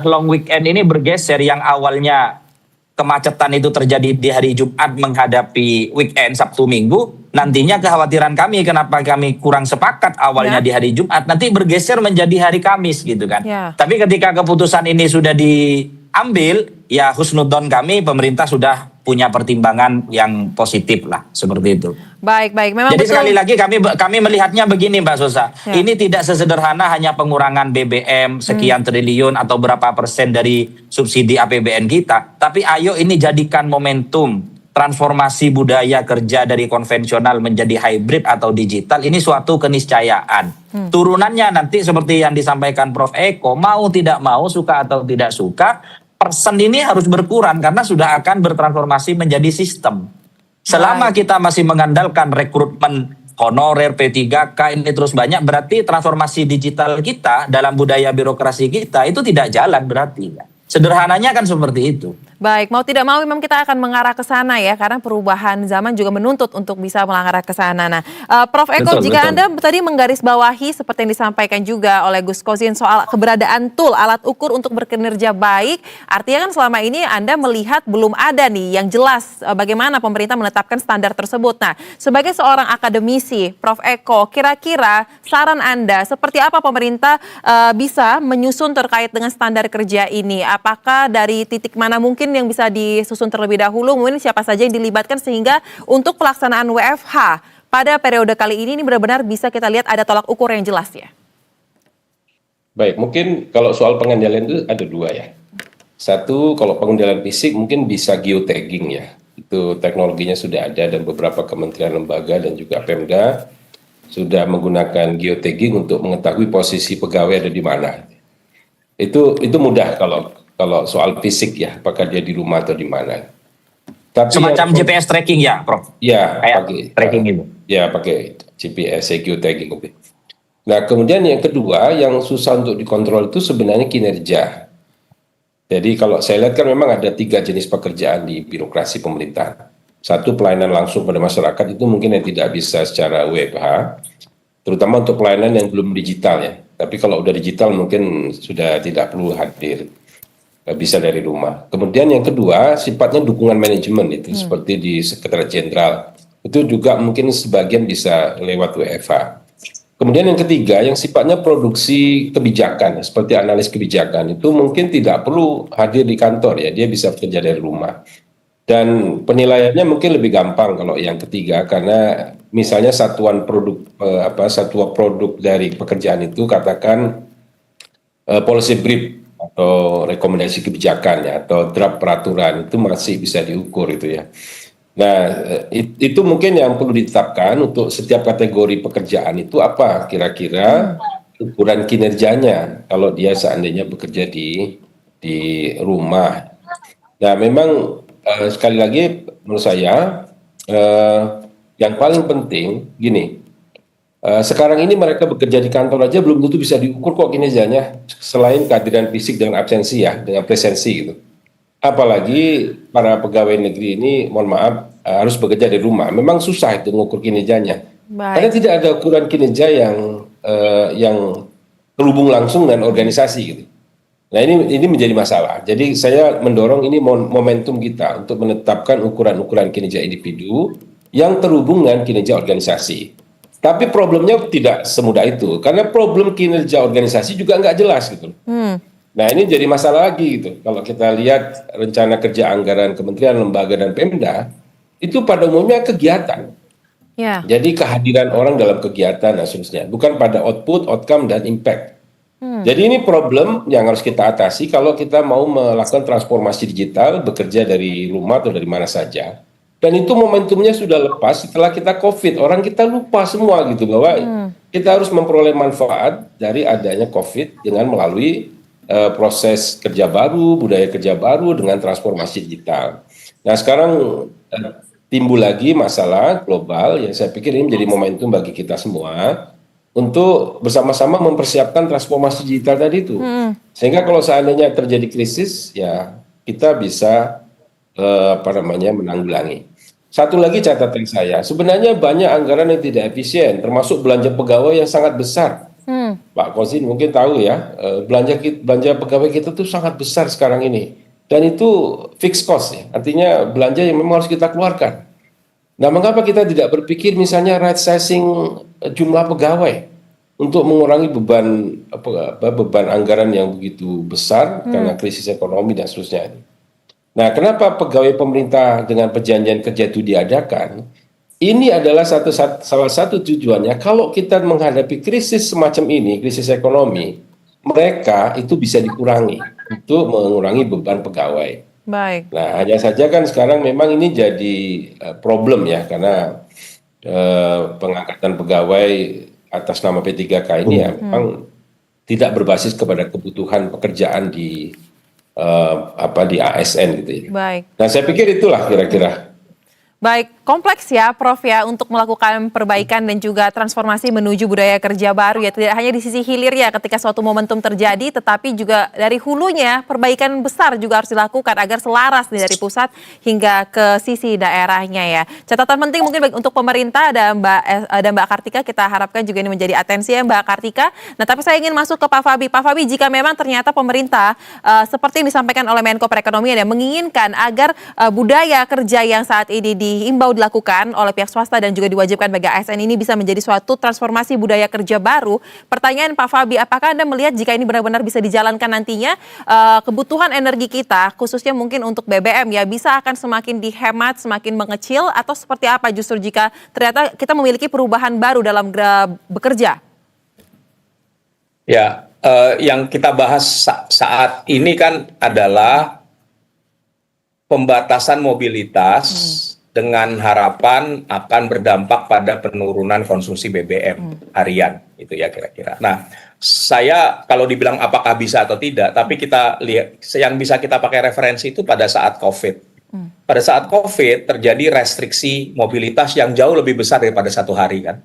long weekend ini bergeser yang awalnya kemacetan itu terjadi di hari Jumat menghadapi weekend Sabtu Minggu, nantinya kekhawatiran kami kenapa kami kurang sepakat awalnya di hari Jumat, nanti bergeser menjadi hari Kamis gitu kan. Tapi ketika keputusan ini sudah diambil, ya husnudon kami pemerintah sudah punya pertimbangan yang positif lah, seperti itu. Baik. Memang jadi betul. Sekali lagi kami melihatnya begini Mbak Sosa, ini tidak sesederhana hanya pengurangan BBM sekian triliun atau berapa persen dari subsidi APBN kita, tapi ayo ini jadikan momentum transformasi budaya kerja dari konvensional menjadi hybrid atau digital, ini suatu keniscayaan. Turunannya nanti seperti yang disampaikan Prof. Eko, mau tidak mau, suka atau tidak suka, persen ini harus berkurang karena sudah akan bertransformasi menjadi sistem. Selama kita masih mengandalkan rekrutmen honorer P3K ini terus banyak, berarti transformasi digital kita dalam budaya birokrasi kita itu tidak jalan berarti. Sederhananya kan seperti itu. Baik, mau tidak mau memang kita akan mengarah ke sana ya, karena perubahan zaman juga menuntut untuk bisa mengarah ke sana. Nah, Prof. Eko, jika Anda tadi menggarisbawahi seperti yang disampaikan juga oleh Gus Kozin soal keberadaan tool, alat ukur untuk berkinerja baik, artinya kan selama ini Anda melihat belum ada nih yang jelas bagaimana pemerintah menetapkan standar tersebut. Nah, sebagai seorang akademisi, Prof. Eko, kira-kira saran Anda seperti apa pemerintah bisa menyusun terkait dengan standar kerja ini? Apakah dari titik mana mungkin yang bisa disusun terlebih dahulu, mungkin siapa saja yang dilibatkan sehingga untuk pelaksanaan WFH pada periode kali ini benar-benar bisa kita lihat ada tolak ukur yang jelas ya? Baik, mungkin kalau soal pengendalian itu ada dua ya. Satu, kalau pengendalian fisik mungkin bisa geotagging ya. Itu teknologinya sudah ada dan beberapa kementerian lembaga dan juga Pemda sudah menggunakan geotagging untuk mengetahui posisi pegawai ada di mana. Itu mudah kalau soal fisik ya, apakah dia di rumah atau di mana. Tapi Semacam GPS tracking ya, Prof? Ya, Kayak pakai tracking itu. Ya, pakai GPS, geotagging itu. Nah, kemudian yang kedua yang susah untuk dikontrol itu sebenarnya kinerja. Jadi kalau saya lihat kan memang ada 3 jenis pekerjaan di birokrasi pemerintah. Satu, pelayanan langsung pada masyarakat itu mungkin yang tidak bisa secara WFH, terutama untuk pelayanan yang belum digital ya. Tapi kalau udah digital mungkin sudah tidak perlu hadir, bisa dari rumah. Kemudian yang kedua, sifatnya dukungan manajemen itu seperti di Sekretariat Jenderal. Itu juga mungkin sebagian bisa lewat WFH. Kemudian yang ketiga, yang sifatnya produksi kebijakan, seperti analis kebijakan, itu mungkin tidak perlu hadir di kantor ya, dia bisa bekerja dari rumah. Dan penilaiannya mungkin lebih gampang kalau yang ketiga, karena misalnya satuan produk dari pekerjaan itu katakan policy brief atau rekomendasi kebijakan ya, atau draft peraturan itu masih bisa diukur itu ya. Nah, itu mungkin yang perlu ditetapkan untuk setiap kategori pekerjaan itu apa kira-kira ukuran kinerjanya kalau dia seandainya bekerja di rumah. Nah, memang sekali lagi menurut saya yang paling penting gini, sekarang ini mereka bekerja di kantor aja belum tentu bisa diukur kok kinerjanya selain kehadiran fisik dengan absensi ya, dengan presensi gitu. Apalagi para pegawai negeri ini, mohon maaf, harus bekerja di rumah. Memang susah itu mengukur kinerjanya. Karena tidak ada ukuran kinerja yang terhubung langsung dengan organisasi gitu. Nah ini menjadi masalah. Jadi saya mendorong ini momentum kita untuk menetapkan ukuran-ukuran kinerja individu yang terhubung dengan kinerja organisasi. Tapi problemnya tidak semudah itu, karena problem kinerja organisasi juga nggak jelas gitu. Nah ini jadi masalah lagi gitu. Kalau kita lihat rencana kerja anggaran kementerian, lembaga, dan Pemda, itu pada umumnya kegiatan. Ya. Jadi kehadiran orang dalam kegiatan dan seterusnya. Bukan pada output, outcome, dan impact. Jadi ini problem yang harus kita atasi kalau kita mau melakukan transformasi digital, bekerja dari rumah atau dari mana saja. Dan itu momentumnya sudah lepas setelah kita COVID. Orang kita lupa semua gitu bahwa kita harus memperoleh manfaat dari adanya COVID dengan melalui proses kerja baru, budaya kerja baru dengan transformasi digital. Nah sekarang timbul lagi masalah global yang saya pikir ini menjadi momentum bagi kita semua untuk bersama-sama mempersiapkan transformasi digital tadi itu. Sehingga kalau seandainya terjadi krisis ya kita bisa menanggulangi. Satu lagi catatan saya, sebenarnya banyak anggaran yang tidak efisien, termasuk belanja pegawai yang sangat besar. Pak Kozin mungkin tahu ya, belanja pegawai kita tuh sangat besar sekarang ini. Dan itu fixed cost ya, artinya belanja yang memang harus kita keluarkan. Nah, mengapa kita tidak berpikir misalnya right sizing jumlah pegawai untuk mengurangi beban anggaran yang begitu besar karena krisis ekonomi dan seterusnya. Nah, kenapa pegawai pemerintah dengan perjanjian kerja itu diadakan? Ini adalah salah satu tujuannya kalau kita menghadapi krisis semacam ini, krisis ekonomi, mereka itu bisa dikurangi untuk mengurangi beban pegawai. Baik. Nah, hanya saja kan sekarang memang ini jadi problem ya, karena pengangkatan pegawai atas nama P3K ini ya memang tidak berbasis kepada kebutuhan pekerjaan di ASN gitu ya. Baik. Nah, saya pikir itulah kira-kira. Baik, kompleks ya Prof ya untuk melakukan perbaikan dan juga transformasi menuju budaya kerja baru ya. Tidak hanya di sisi hilir ya ketika suatu momentum terjadi, tetapi juga dari hulunya perbaikan besar juga harus dilakukan agar selaras nih dari pusat hingga ke sisi daerahnya ya. Catatan penting mungkin untuk pemerintah ada Mbak Kartika, kita harapkan juga ini menjadi atensi ya Mbak Kartika. Nah tapi saya ingin masuk ke Pak Fabi. Pak Fabi, jika memang ternyata pemerintah seperti yang disampaikan oleh Menko Perekonomian ya menginginkan agar budaya kerja yang saat ini dihimbau dilakukan oleh pihak swasta dan juga diwajibkan bagi ASN ini bisa menjadi suatu transformasi budaya kerja baru. Pertanyaan Pak Fabi, apakah Anda melihat jika ini benar-benar bisa dijalankan nantinya kebutuhan energi kita khususnya mungkin untuk BBM ya bisa akan semakin dihemat, semakin mengecil atau seperti apa justru jika ternyata kita memiliki perubahan baru dalam bekerja? Ya, yang kita bahas saat ini kan adalah pembatasan mobilitas dengan harapan akan berdampak pada penurunan konsumsi BBM harian, itu ya kira-kira. Nah, saya kalau dibilang apakah bisa atau tidak, tapi kita lihat yang bisa kita pakai referensi itu pada saat COVID. Pada saat COVID terjadi restriksi mobilitas yang jauh lebih besar daripada 1 hari kan.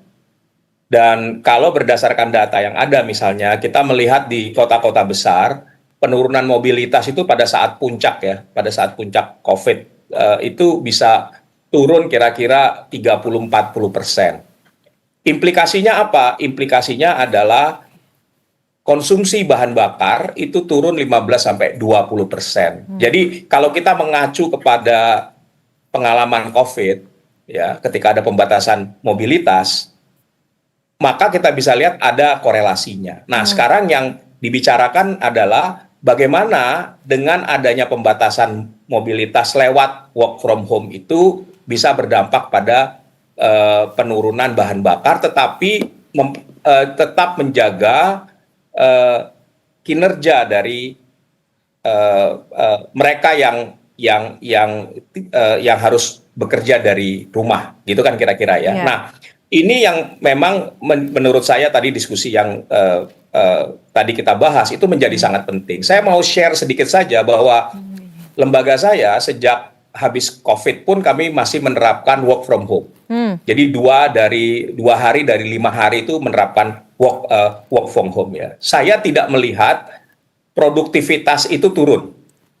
Dan kalau berdasarkan data yang ada misalnya, kita melihat di kota-kota besar, penurunan mobilitas itu pada saat puncak ya, pada saat puncak COVID itu bisa turun kira-kira 30-40%. Implikasinya apa? Implikasinya adalah konsumsi bahan bakar itu turun 15-20%. Jadi kalau kita mengacu kepada pengalaman COVID, ya, ketika ada pembatasan mobilitas, maka kita bisa lihat ada korelasinya. Nah, sekarang yang dibicarakan adalah bagaimana dengan adanya pembatasan mobilitas lewat work from home itu bisa berdampak pada penurunan bahan bakar, tetapi tetap menjaga kinerja dari mereka yang harus bekerja dari rumah, gitu kan kira-kira ya. Yeah. Nah, ini yang memang menurut saya tadi diskusi yang tadi kita bahas itu menjadi sangat penting. Saya mau share sedikit saja bahwa lembaga saya sejak habis COVID pun kami masih menerapkan work from home. Jadi 2 hari dari 5 hari itu menerapkan work from home ya. Saya tidak melihat produktivitas itu turun.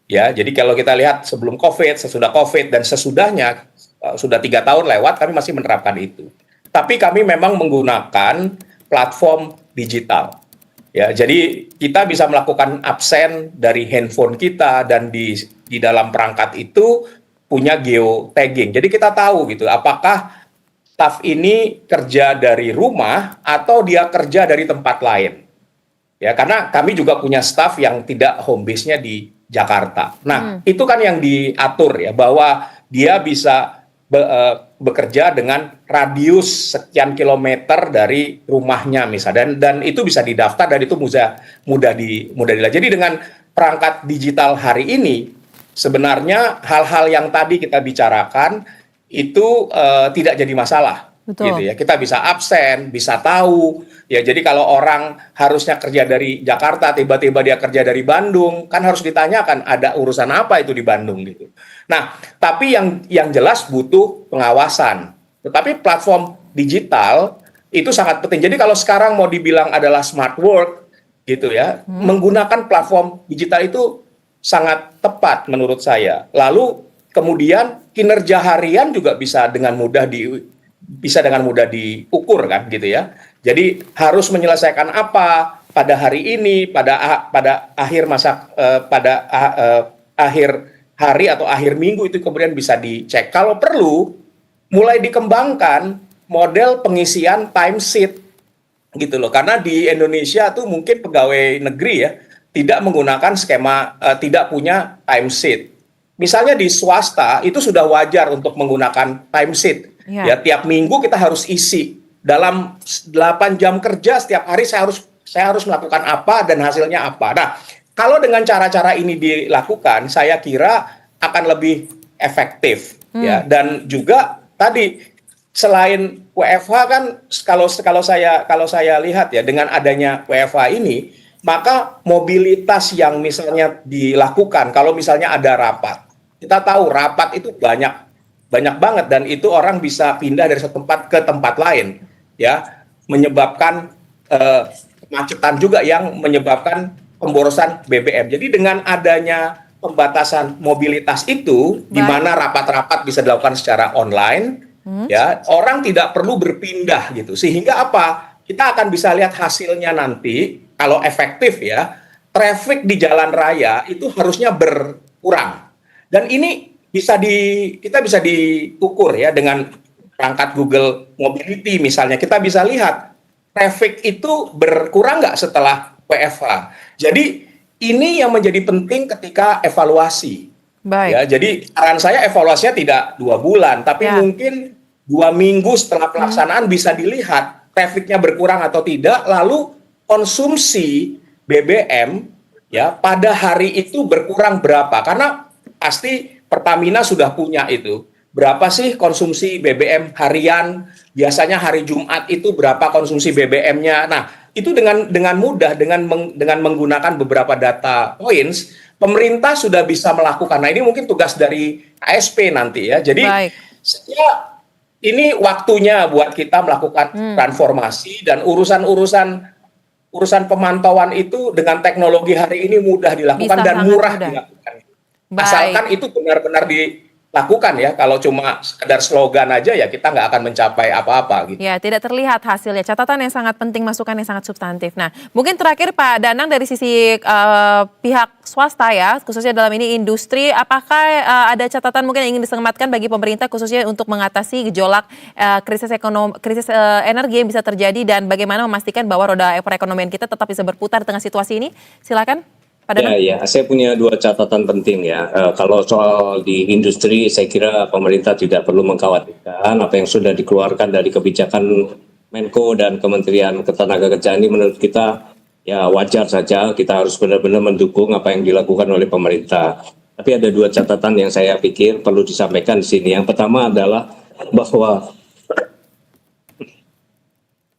Ya, jadi kalau kita lihat sebelum COVID, sesudah COVID dan sesudahnya sudah 3 tahun lewat kami masih menerapkan itu. Tapi kami memang menggunakan platform digital. Ya, jadi kita bisa melakukan absen dari handphone kita dan di dalam perangkat itu punya geotagging. Jadi kita tahu gitu apakah staf ini kerja dari rumah atau dia kerja dari tempat lain. Ya, karena kami juga punya staf yang tidak home base-nya di Jakarta. Nah, itu kan yang diatur ya bahwa dia bisa bekerja dengan radius sekian kilometer dari rumahnya misalnya dan itu bisa didaftar dan itu mudah dilihat. Jadi dengan perangkat digital hari ini sebenarnya hal-hal yang tadi kita bicarakan itu tidak jadi masalah. Betul. Gitu ya. Kita bisa absen, bisa tahu. Ya, jadi kalau orang harusnya kerja dari Jakarta, tiba-tiba dia kerja dari Bandung, kan harus ditanyakan ada urusan apa itu di Bandung gitu. Nah, tapi yang jelas butuh pengawasan. Tetapi platform digital itu sangat penting. Jadi kalau sekarang mau dibilang adalah smart work gitu ya, menggunakan platform digital itu sangat tepat menurut saya. Lalu kemudian kinerja harian juga bisa dengan mudah diukur kan gitu ya. Jadi harus menyelesaikan apa pada hari ini, pada akhir akhir hari atau akhir minggu itu kemudian bisa dicek. Kalau perlu mulai dikembangkan model pengisian timesheet gitu loh. Karena di Indonesia tuh mungkin pegawai negeri ya tidak menggunakan skema tidak punya timesheet. Misalnya di swasta itu sudah wajar untuk menggunakan timesheet. Ya, tiap minggu kita harus isi dalam 8 jam kerja setiap hari saya harus melakukan apa dan hasilnya apa. Nah, kalau dengan cara-cara ini dilakukan, saya kira akan lebih efektif ya. Dan juga tadi selain WFH kan kalau saya lihat ya dengan adanya WFH ini, maka mobilitas yang misalnya dilakukan kalau misalnya ada rapat. Kita tahu rapat itu banyak banget dan itu orang bisa pindah dari satu tempat ke tempat lain ya, menyebabkan kemacetan juga yang menyebabkan pemborosan BBM. Jadi dengan adanya pembatasan mobilitas itu di mana rapat-rapat bisa dilakukan secara online ya, orang tidak perlu berpindah gitu. Sehingga apa? Kita akan bisa lihat hasilnya nanti kalau efektif ya, traffic di jalan raya itu harusnya berkurang. Dan ini kita bisa diukur ya dengan perangkat Google Mobility misalnya. Kita bisa lihat traffic itu berkurang nggak setelah WFH. Jadi ini yang menjadi penting ketika evaluasi. Baik. Ya, jadi saran saya evaluasinya tidak 2 bulan, tapi mungkin 2 minggu setelah pelaksanaan bisa dilihat trafficnya berkurang atau tidak, lalu konsumsi BBM ya pada hari itu berkurang berapa? Karena pasti Pertamina sudah punya itu. Berapa sih konsumsi BBM harian? Biasanya hari Jumat itu berapa konsumsi BBM-nya? Nah, itu dengan mudah dengan menggunakan beberapa data points, pemerintah sudah bisa melakukan. Nah, ini mungkin tugas dari ASP nanti ya. Jadi saya ini waktunya buat kita melakukan transformasi dan urusan pemantauan itu dengan teknologi hari ini mudah dilakukan Bisa dan sangat murah mudah. dilakukan. Baik. Asalkan itu benar-benar dilakukan ya. Kalau cuma sekedar slogan aja ya kita nggak akan mencapai apa-apa gitu. Ya, tidak terlihat hasilnya. Catatan yang sangat penting, masukan yang sangat substantif. Nah, mungkin terakhir Pak Danang dari sisi pihak swasta ya, khususnya dalam ini industri, apakah ada catatan mungkin yang ingin disematkan bagi pemerintah khususnya untuk mengatasi gejolak krisis energi yang bisa terjadi dan bagaimana memastikan bahwa roda perekonomian kita tetap bisa berputar di tengah situasi ini? Silakan. Ya, saya punya dua catatan penting ya. Kalau soal di industri, saya kira pemerintah tidak perlu mengkhawatirkan apa yang sudah dikeluarkan dari kebijakan Menko dan Kementerian Ketenagakerjaan ini menurut kita ya wajar saja. Kita harus benar-benar mendukung apa yang dilakukan oleh pemerintah. Tapi ada dua catatan yang saya pikir perlu disampaikan di sini. Yang pertama adalah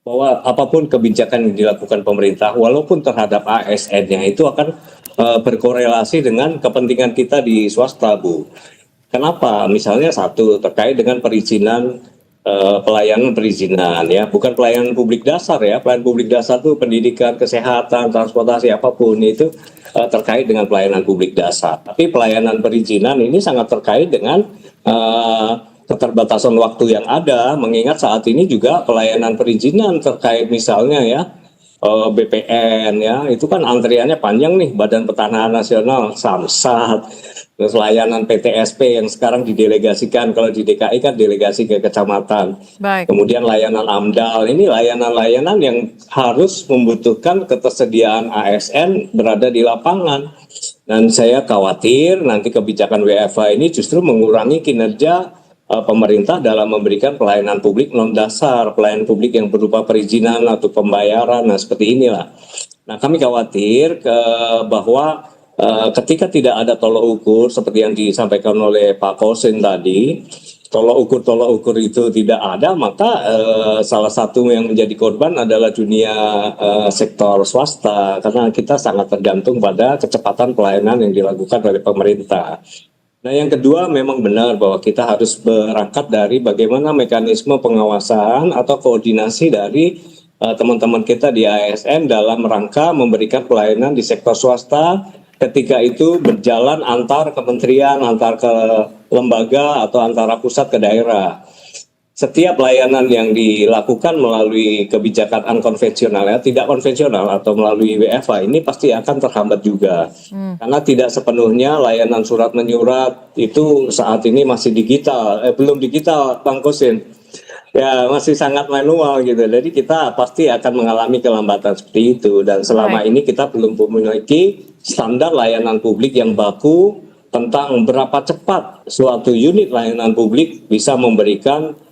bahwa apapun kebijakan yang dilakukan pemerintah, walaupun terhadap ASN-nya itu akan berkorelasi dengan kepentingan kita di swasta, Bu. Kenapa? Misalnya satu terkait dengan perizinan, pelayanan perizinan ya, bukan pelayanan publik dasar ya. Pelayanan publik dasar itu pendidikan, kesehatan, transportasi apapun itu terkait dengan pelayanan publik dasar. Tapi pelayanan perizinan ini sangat terkait dengan keterbatasan waktu yang ada, mengingat saat ini juga pelayanan perizinan terkait misalnya ya BPN ya, itu kan antriannya panjang nih, Badan Pertanahan Nasional, Samsat, terus layanan PTSP yang sekarang didelegasikan, kalau di DKI kan delegasi ke kecamatan. Baik. Kemudian layanan AMDAL, ini layanan-layanan yang harus membutuhkan ketersediaan ASN berada di lapangan. Dan saya khawatir nanti kebijakan WFH ini justru mengurangi kinerja pemerintah dalam memberikan pelayanan publik non dasar, pelayanan publik yang berupa perizinan atau pembayaran, nah seperti inilah. Nah kami khawatir bahwa ketika tidak ada tolok ukur seperti yang disampaikan oleh Pak Kosin tadi, tolok ukur itu tidak ada, maka salah satu yang menjadi korban adalah dunia sektor swasta, karena kita sangat tergantung pada kecepatan pelayanan yang dilakukan oleh pemerintah. Nah yang kedua memang benar bahwa kita harus berangkat dari bagaimana mekanisme pengawasan atau koordinasi dari teman-teman kita di ASN dalam rangka memberikan pelayanan di sektor swasta ketika itu berjalan antar kementerian, antar ke lembaga atau antara pusat ke daerah. Setiap layanan yang dilakukan melalui kebijakan unkonvensional ya, tidak konvensional atau melalui WFH ini pasti akan terhambat juga. Karena tidak sepenuhnya layanan surat menyurat itu saat ini masih digital, belum digital Bang Kosin. Ya masih sangat manual gitu. Jadi kita pasti akan mengalami kelambatan seperti itu. Dan selama ini kita belum memiliki standar layanan publik yang baku tentang berapa cepat suatu unit layanan publik bisa memberikan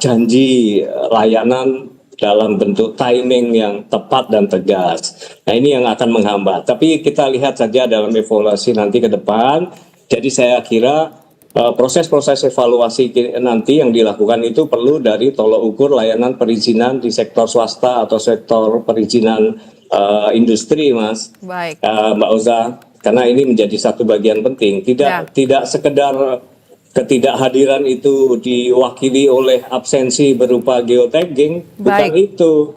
janji layanan dalam bentuk timing yang tepat dan tegas. Nah ini yang akan menghambat. Tapi kita lihat saja dalam evaluasi nanti ke depan. Jadi saya kira proses-proses evaluasi nanti yang dilakukan itu perlu dari tolok ukur layanan perizinan di sektor swasta atau sektor perizinan industri, Mas. Baik. Mbak Oza, karena ini menjadi satu bagian penting. Tidak sekedar ketidakhadiran itu diwakili oleh absensi berupa geotagging, bukan itu.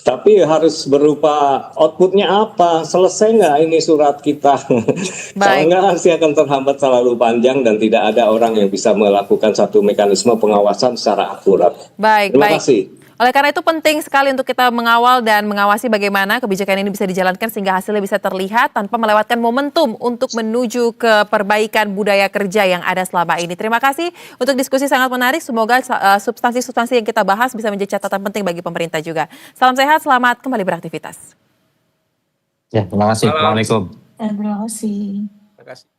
Tapi harus berupa outputnya apa, selesai nggak ini surat kita. Kalau nggak pasti akan terhambat terlalu panjang dan tidak ada orang yang bisa melakukan satu mekanisme pengawasan secara akurat. Terima kasih. Oleh karena itu penting sekali untuk kita mengawal dan mengawasi bagaimana kebijakan ini bisa dijalankan sehingga hasilnya bisa terlihat tanpa melewatkan momentum untuk menuju ke perbaikan budaya kerja yang ada selama ini. Terima kasih untuk diskusi sangat menarik. Semoga substansi-substansi yang kita bahas bisa menjadi catatan penting bagi pemerintah juga. Salam sehat, selamat kembali beraktivitas. Ya, terima kasih. Assalamualaikum. Terima kasih. Terima kasih.